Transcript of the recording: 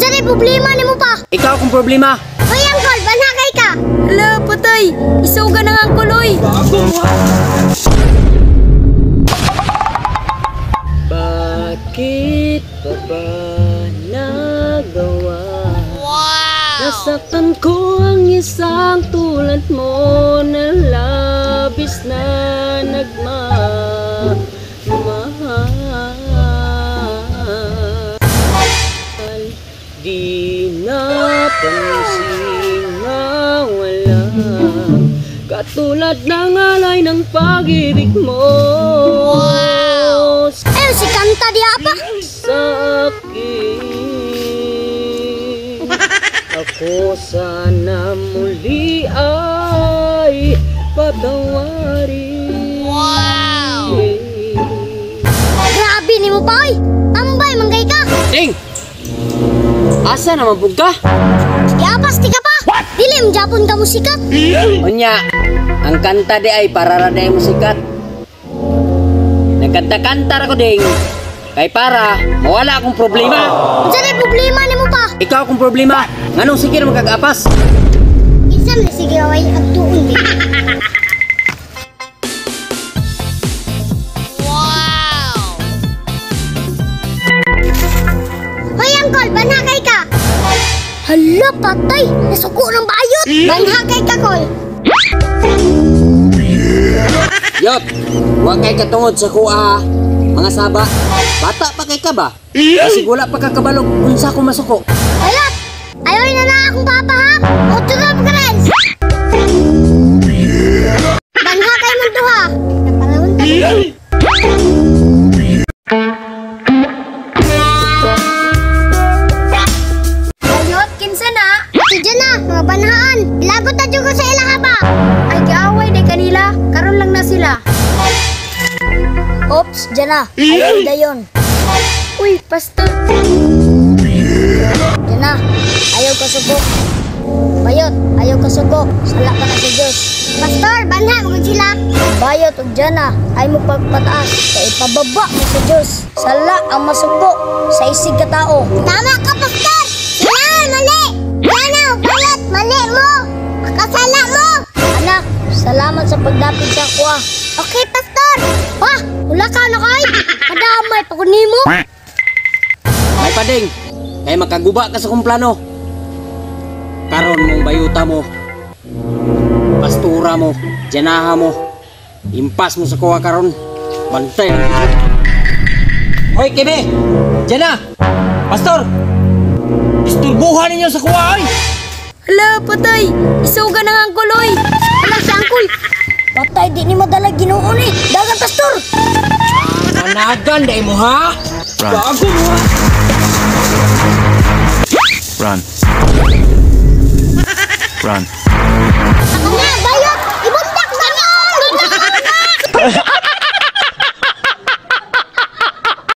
Unsa day problema nimo pa? Ikaw kung problema. Hoy angkol, banhagay ka. Hala, patay. Isuga na nga ang kuloy. Bakit pa ba nagawa? Nasaktan ko ang isang tulad mo na labis na nagmamahal. Di napansin na wala katulad ng alay ng pag-ibig mo. Ay, si kanta di apa? Sa akin, ako sana muli ay patawarin. Grabe nimo pa oy. Tambay manggay ka. Ding! Asa naman pug ka? Sige apas di ka pa. Dilim japon ka musikat. Unya, ang kanta di ay para ra day musikat. Nagkanta-kanta ra ko ding. Kay para mawala akong problema. Unsa day problema nimo pa? Ikaw akong problema. Nganong sige na magkag-apas? Isam na sige away at tuon di. Hoy angkol, banhagay ka. Hala, patay. Nasuko ng bayot. Banhagay ka, kol. Yop, huwag kay katungod sa kuha, mga saba. Bata pa kay ka ba? Kasi wala pa kakabalog kung sa akong masuko. Ayot! Ayaw na na akong papaham! Utulog ka rin! Banha kayo mong duha! Napanahon ka rin! Ayot, kinsa na? Si Jana, mga banhaan! Bilagot na dyan ko sa ilang haba! Ay, gaaway day kanila. Karon lang na sila. Oops, Jana! Ayaw dayon! Uy, pastor. Jana, ayaw ka sugo! Bayot, ayaw ka sugo! Sala ka na sa Diyos! Pastor, banha! Magod sila! Bayot o Jana, ay mo pagpataas kay ipababa mo sa Diyos! Sala ang masuko sa isig ka tao! Tama ka, Pastor! Sila, mali! Jana, bayot! Mali mo! Makasala mo! Anak, salamat sa pagdapit sa kuha! Okay, Pastor! Wah! Wala ka na kay! Kadamay pagod nimo! May pading, kay makaguba ka sa kong plano. Karon mong bayuta mo, pastura mo, janaha mo, impas mo sa kuha karon. Bantay. Hoy, Kebe! Jana! Pastor! Isturbuhan ninyo sa kuha, oy! Hala, patay. Isuga na nga ang kuloy. Alam sa angkol! Patay di ni madala Ginoo ni! Dagan, Pastor! Managan, day mo ha? Bago mo ha? Run. Run.